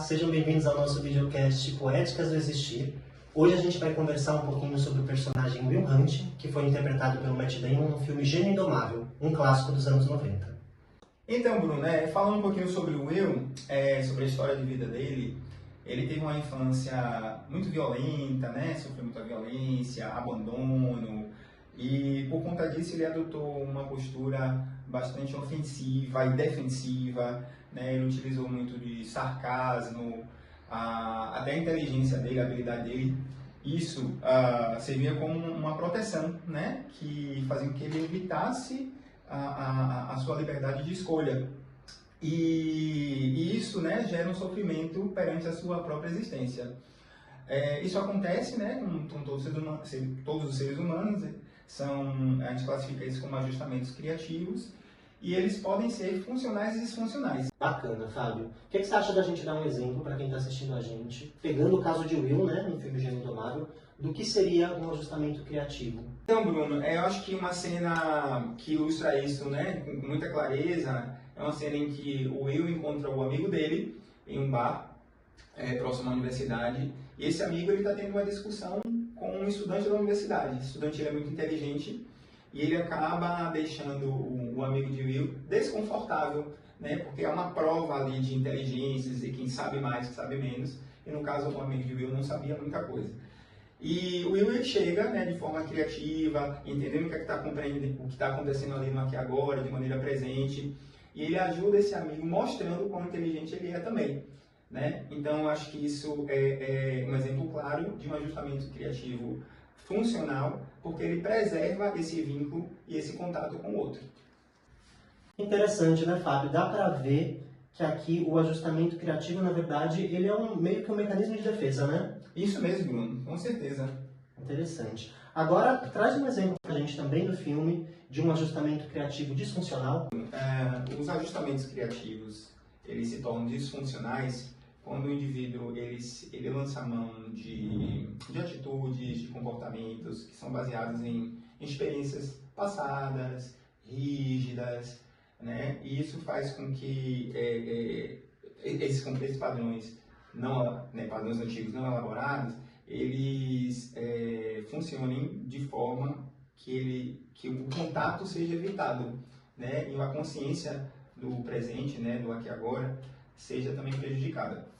sejam bem-vindos ao nosso videocast Poéticas do Existir. Hoje a gente vai conversar um pouquinho sobre o personagem Will Hunt, que foi interpretado pelo Matt Damon no filme Gênio Indomável, um clássico dos anos 90. Então, Bruno, falando um pouquinho sobre o Will, sobre a história de vida dele, ele teve uma infância muito violenta, sofreu muita violência, abandono, e por conta disso ele adotou uma postura bastante ofensiva e defensiva, ele utilizou muito de sarcasmo, até a inteligência dele, a habilidade dele. Isso servia como uma proteção, que fazia com que ele evitasse a sua liberdade de escolha. E isso gera um sofrimento perante a sua própria existência. Isso acontece com todos os seres humanos, a gente classifica isso como ajustamentos criativos, e eles podem ser funcionais e disfuncionais. Bacana, Fábio. O que você acha da gente dar um exemplo para quem está assistindo a gente, pegando o caso de Will, no filme Gênio Indomável, do que seria um ajustamento criativo? Então, Bruno, eu acho que uma cena que ilustra isso com muita clareza é uma cena em que o Will encontra o amigo dele em um bar próximo à universidade, e esse amigo está tendo uma discussão com um estudante da universidade. Esse estudante é muito inteligente e ele acaba deixando o amigo de Will desconfortável, porque é uma prova ali de inteligências e quem sabe mais, quem sabe menos, e no caso o amigo de Will não sabia muita coisa. E o Will chega de forma criativa, entendendo o que está acontecendo ali no aqui e agora, de maneira presente, e ele ajuda esse amigo mostrando o quão inteligente ele é também. Então, eu acho que isso é um exemplo claro de um ajustamento criativo funcional, porque ele preserva esse vínculo e esse contato com o outro. Interessante, Fábio? Dá para ver que aqui o ajustamento criativo, na verdade, ele é meio que um mecanismo de defesa, Isso mesmo, Bruno, com certeza. Interessante. Agora, traz um exemplo para a gente também do filme de um ajustamento criativo disfuncional. Os ajustamentos criativos, eles se tornam disfuncionais quando o indivíduo ele lança mão de atitudes, de comportamentos que são baseados em experiências passadas, rígidas, e isso faz com que esses padrões, padrões antigos não elaborados, eles funcionem de forma que o contato seja evitado, e a consciência do presente, do aqui e agora, seja também prejudicada.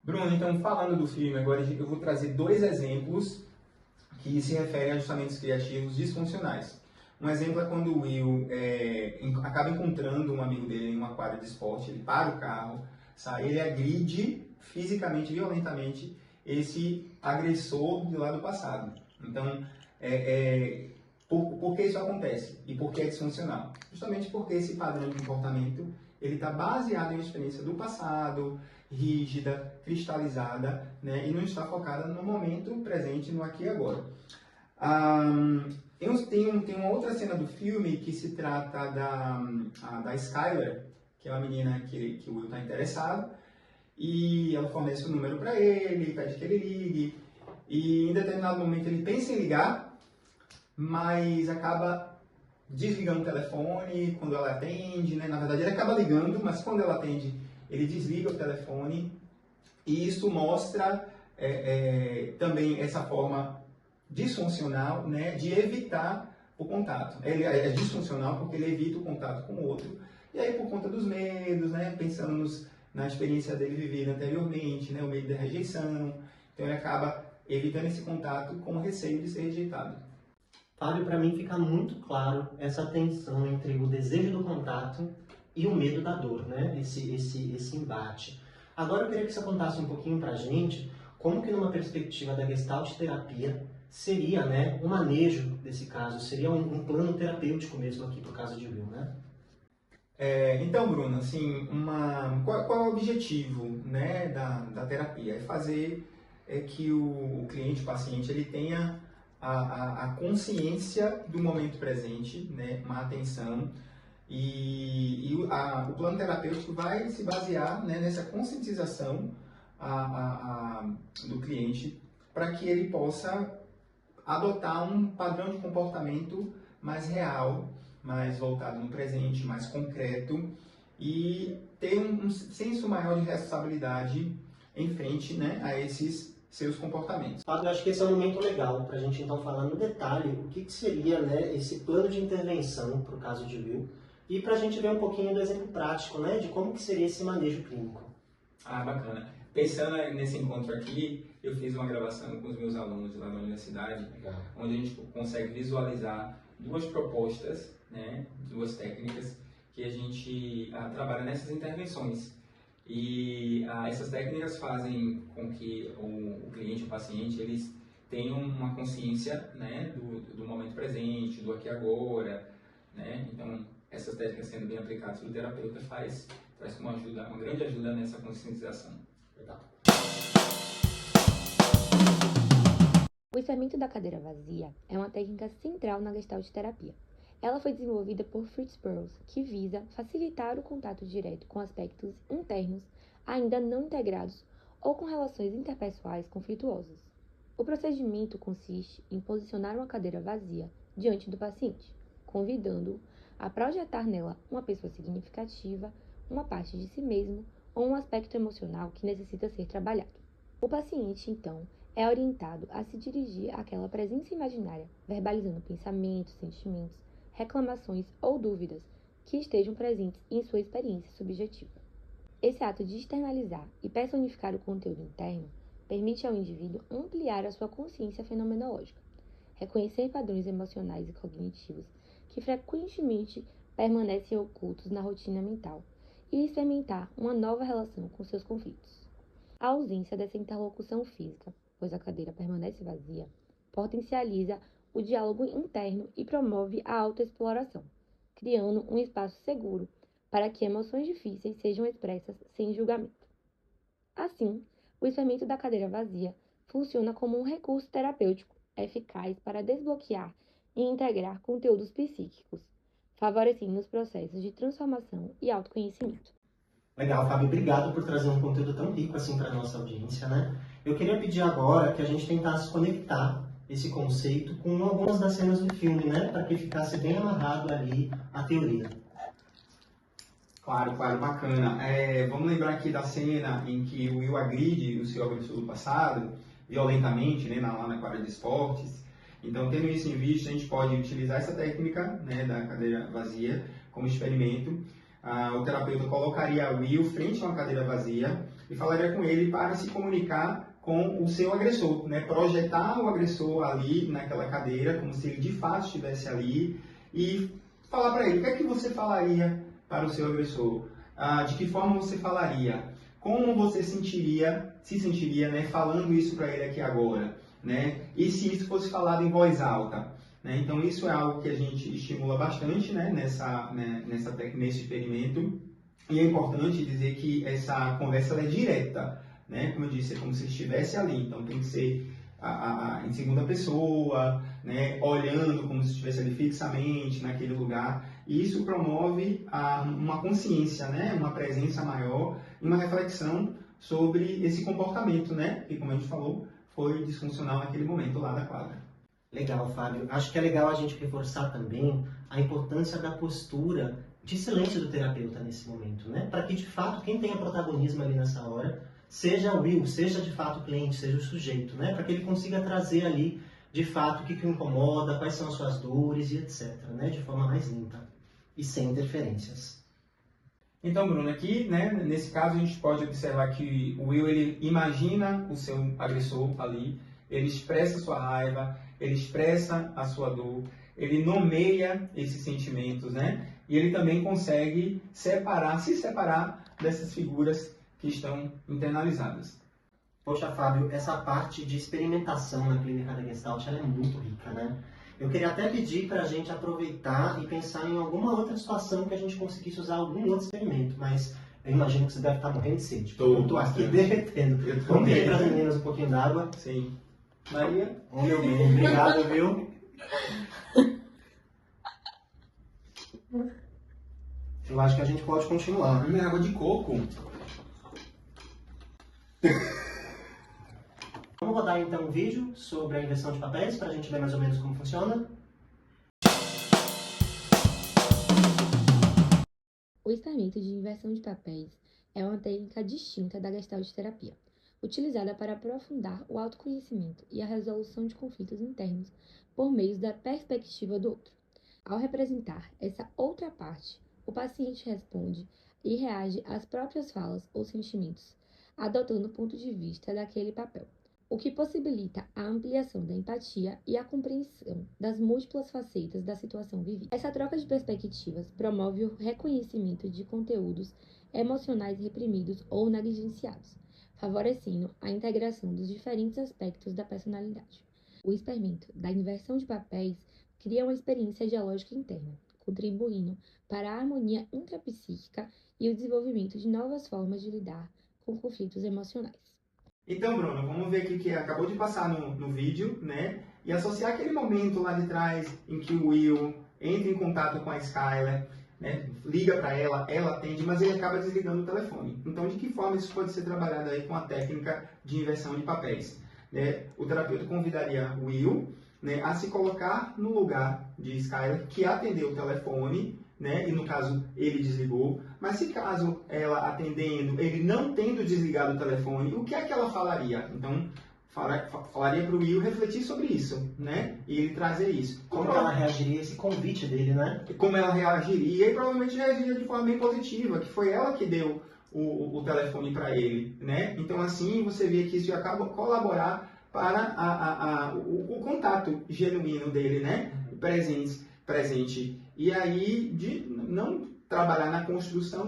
Bruno, então falando do filme, agora eu vou trazer dois exemplos que se referem a ajustamentos criativos disfuncionais. Um exemplo é quando o Will acaba encontrando um amigo dele em uma quadra de esporte, ele para o carro, ele agride fisicamente, violentamente, esse agressor de lá do passado. Então, por que isso acontece? E por que é disfuncional? Justamente porque esse padrão de comportamento ele está baseado em uma experiência do passado, rígida, cristalizada, e não está focada no momento presente, no aqui e agora. Tem uma outra cena do filme que se trata da Skyler, que é uma menina que o Will está interessado, e ela fornece um número para ele, pede que ele ligue, e em determinado momento ele pensa em ligar, mas acaba desligando o telefone quando ela atende, Na verdade ele acaba ligando, mas quando ela atende ele desliga o telefone, e isso mostra também essa forma disfuncional de evitar o contato. Ele é disfuncional porque ele evita o contato com o outro, e aí por conta dos medos, pensando na experiência dele vivida anteriormente, o medo da rejeição, então ele acaba evitando esse contato com o receio de ser rejeitado. Fábio, para mim fica muito claro essa tensão entre o desejo do contato e o medo da dor, esse embate. Agora eu queria que você contasse um pouquinho para a gente como que numa perspectiva da Gestalt terapia seria o manejo desse caso, seria um plano terapêutico mesmo aqui para o caso de Will, Então, Bruno, qual é o objetivo da terapia? É fazer que o cliente, o paciente, ele tenha a consciência do momento presente, uma atenção, e o plano terapêutico vai se basear nessa conscientização do cliente para que ele possa adotar um padrão de comportamento mais real, mais voltado no presente, mais concreto, e ter um senso senso maior de responsabilidade em frente, né, a esses seus comportamentos. Fábio, eu acho que esse é um momento legal para a gente então falar no detalhe o que seria, né, esse plano de intervenção para o caso de Will e para a gente ver um pouquinho do exemplo prático, né, de como que seria esse manejo clínico. Ah, bacana. Pensando nesse encontro aqui, eu fiz uma gravação com os meus alunos lá da universidade, onde a gente consegue visualizar duas propostas, né, duas técnicas que a gente trabalha nessas intervenções. E essas técnicas fazem com que o cliente, o paciente, eles tenham uma consciência, né, do momento presente, do aqui e agora, né? Então, essas técnicas sendo bem aplicadas pelo terapeuta traz uma grande ajuda nessa conscientização. Legal. O esvaziamento da cadeira vazia é uma técnica central na Gestalt terapia. Ela foi desenvolvida por Fritz Perls, que visa facilitar o contato direto com aspectos internos ainda não integrados ou com relações interpessoais conflituosas. O procedimento consiste em posicionar uma cadeira vazia diante do paciente, convidando-o a projetar nela uma pessoa significativa, uma parte de si mesmo ou um aspecto emocional que necessita ser trabalhado. O paciente, então, é orientado a se dirigir àquela presença imaginária, verbalizando pensamentos, sentimentos, reclamações ou dúvidas que estejam presentes em sua experiência subjetiva. Esse ato de externalizar e personificar o conteúdo interno permite ao indivíduo ampliar a sua consciência fenomenológica, reconhecer padrões emocionais e cognitivos que frequentemente permanecem ocultos na rotina mental e experimentar uma nova relação com seus conflitos. A ausência dessa interlocução física, pois a cadeira permanece vazia, potencializa o diálogo interno e promove a autoexploração, criando um espaço seguro para que emoções difíceis sejam expressas sem julgamento. Assim, o esvaziamento da cadeira vazia funciona como um recurso terapêutico eficaz para desbloquear e integrar conteúdos psíquicos, favorecendo os processos de transformação e autoconhecimento. Legal, Fábio, obrigado por trazer um conteúdo tão rico assim para a nossa audiência, né? Eu queria pedir agora que a gente tentasse conectar esse conceito com algumas das cenas do filme, né? Para que ficasse bem amarrado ali a teoria. Claro, bacana. Vamos lembrar aqui da cena em que o Will agride o seu agressor do passado, violentamente, né, lá na quadra de esportes. Então, tendo isso em vista, a gente pode utilizar essa técnica, né, da cadeira vazia como experimento. O terapeuta colocaria o Will frente a uma cadeira vazia e falaria com ele para se comunicar com o seu agressor, né? Projetar o agressor ali naquela cadeira, como se ele de fato estivesse ali, e falar para ele o que é que você falaria para o seu agressor, de que forma você falaria, como você se sentiria, né, falando isso para ele aqui agora, né? E se isso fosse falado em voz alta. Então, isso é algo que a gente estimula bastante, né, nesse experimento. E é importante dizer que essa conversa é direta, né? Como eu disse, é como se estivesse ali. Então, tem que ser em segunda pessoa, né, olhando como se estivesse ali fixamente naquele lugar. E isso promove uma consciência, né, uma presença maior e uma reflexão sobre esse comportamento, né, que, como a gente falou, foi disfuncional naquele momento lá da quadra. Legal, Fábio. Acho que é legal a gente reforçar também a importância da postura de silêncio do terapeuta nesse momento, né? Para que, de fato, quem tenha protagonismo ali nessa hora seja o Will, seja de fato o cliente, seja o sujeito, né? Para que ele consiga trazer ali, de fato, o que o incomoda, quais são as suas dores e etc., né? De forma mais limpa e sem interferências. Então, Bruno, aqui, né, nesse caso, a gente pode observar que o Will, ele imagina o seu agressor ali, ele expressa a sua raiva, ele expressa a sua dor, ele nomeia esses sentimentos, né? E ele também consegue se separar dessas figuras que estão internalizadas. Poxa, Fábio, essa parte de experimentação na clínica da Gestalt ela é muito rica, né? Eu queria até pedir para a gente aproveitar e pensar em alguma outra situação que a gente conseguisse usar algum outro experimento, mas eu imagino que você deve estar morrendo de sede. Eu estou aqui derretendo. Vamos pedir para as meninas um pouquinho d'água? Sim. Maria? Oh, meu bem, obrigado, viu? Eu acho que a gente pode continuar. É água de coco. Vamos rodar então um vídeo sobre a inversão de papéis para a gente ver mais ou menos como funciona. O esvaziamento de inversão de papéis é uma técnica distinta da Gestalt terapia, utilizada para aprofundar o autoconhecimento e a resolução de conflitos internos por meio da perspectiva do outro. Ao representar essa outra parte, o paciente responde e reage às próprias falas ou sentimentos, adotando o ponto de vista daquele papel, o que possibilita a ampliação da empatia e a compreensão das múltiplas facetas da situação vivida. Essa troca de perspectivas promove o reconhecimento de conteúdos emocionais reprimidos ou negligenciados, favorecendo a integração dos diferentes aspectos da personalidade. O experimento da inversão de papéis cria uma experiência dialógica interna, contribuindo para a harmonia intrapsíquica e o desenvolvimento de novas formas de lidar com conflitos emocionais. Então, Bruno, vamos ver aqui que acabou de passar no vídeo, né? E associar aquele momento lá de trás em que o Will entra em contato com a Skyler, né? Liga para ela, ela atende, mas ele acaba desligando o telefone. Então, de que forma isso pode ser trabalhado aí com a técnica de inversão de papéis? Né? O terapeuta convidaria o Will, né, a se colocar no lugar de Skyler, que atendeu o telefone, né, e no caso ele desligou, mas se caso ela atendendo, ele não tendo desligado o telefone, o que é que ela falaria? Então, falaria para o Will refletir sobre isso, né, e ele trazer isso. Como ela reagiria a esse convite dele, né? Como ela reagiria, e provavelmente reagiria de forma bem positiva, que foi ela que deu o telefone para ele, né? Então, assim, você vê que isso acaba colaborar para o contato genuíno dele, né? Presente. E aí, de não trabalhar na construção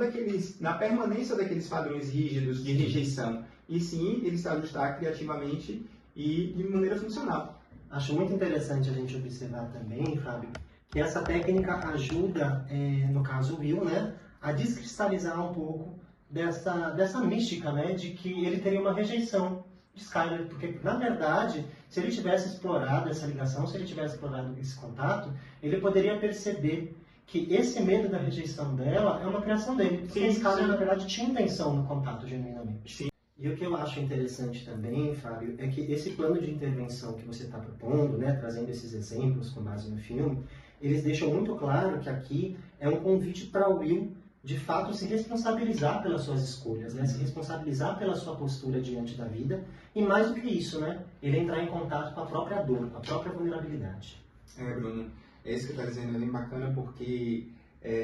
na permanência daqueles padrões rígidos de rejeição, e sim ele se ajustar criativamente e de maneira funcional. Acho muito interessante a gente observar também, Fábio, que essa técnica ajuda, no caso o Will, né, a descristalizar um pouco dessa mística, né, de que ele teria uma rejeição de Skyler, porque, na verdade, se ele tivesse explorado essa ligação, se ele tivesse explorado esse contato, ele poderia perceber que esse medo da rejeição dela é uma criação dele, porque a Skyler, na verdade, tinha intenção no contato genuinamente. Sim. E o que eu acho interessante também, Fábio, é que esse plano de intervenção que você está propondo, né, trazendo esses exemplos com base no filme, eles deixam muito claro que aqui é um convite para o Will de fato se responsabilizar pelas suas escolhas, né? Se responsabilizar pela sua postura diante da vida e mais do que isso, né? Ele entrar em contato com a própria dor, com a própria vulnerabilidade. Bruno, é isso que você está dizendo, é bem bacana porque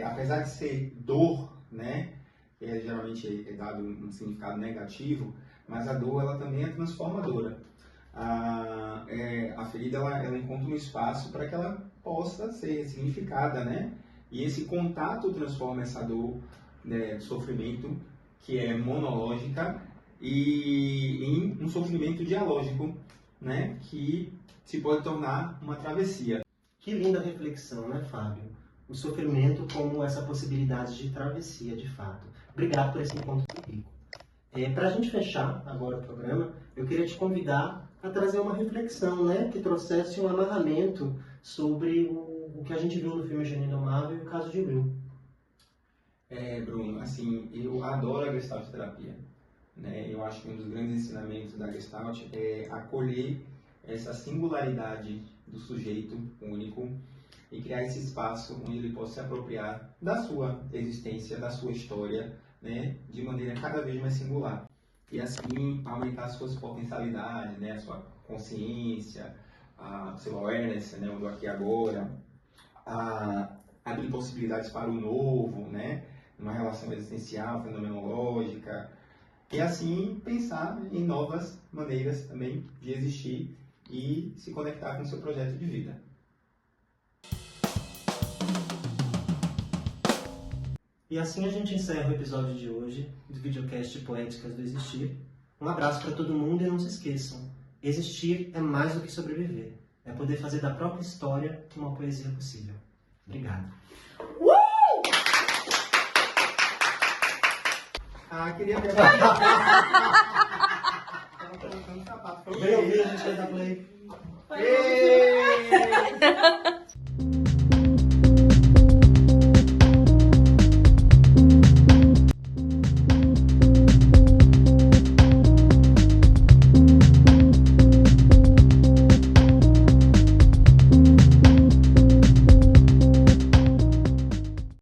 apesar de ser dor, né? Geralmente é dado um significado negativo, mas a dor ela também é transformadora. A ferida ela encontra um espaço para que ela possa ser significada, né? E esse contato transforma essa dor, né, de sofrimento, que é monológica, em um sofrimento dialógico, né, que se pode tornar uma travessia. Que linda reflexão, né, Fábio? O sofrimento como essa possibilidade de travessia, de fato. Obrigado por esse encontro rico. Para a gente fechar agora o programa, eu queria te convidar a trazer uma reflexão, né, que trouxesse um amarramento sobre o que a gente viu no filme Gênio Indomável e o caso de Will. Bruno, assim, eu adoro a Gestalt terapia, né? Eu acho que um dos grandes ensinamentos da Gestalt é acolher essa singularidade do sujeito único e criar esse espaço onde ele possa se apropriar da sua existência, da sua história, né? De maneira cada vez mais singular. E assim aumentar as suas potencialidades, né? A sua consciência, a seu awareness, né? O do aqui e agora, abrir possibilidades para o novo, né? Uma relação existencial, fenomenológica, e assim pensar em novas maneiras também de existir e se conectar com o seu projeto de vida. E assim a gente encerra o episódio de hoje do videocast Poéticas do Existir. Um abraço para todo mundo e não se esqueçam, existir é mais do que sobreviver. É poder fazer da própria história uma poesia possível. Obrigado. Queria ver. Tava colocando sapato. Bem ouvido, a gente vai dar play. Ei!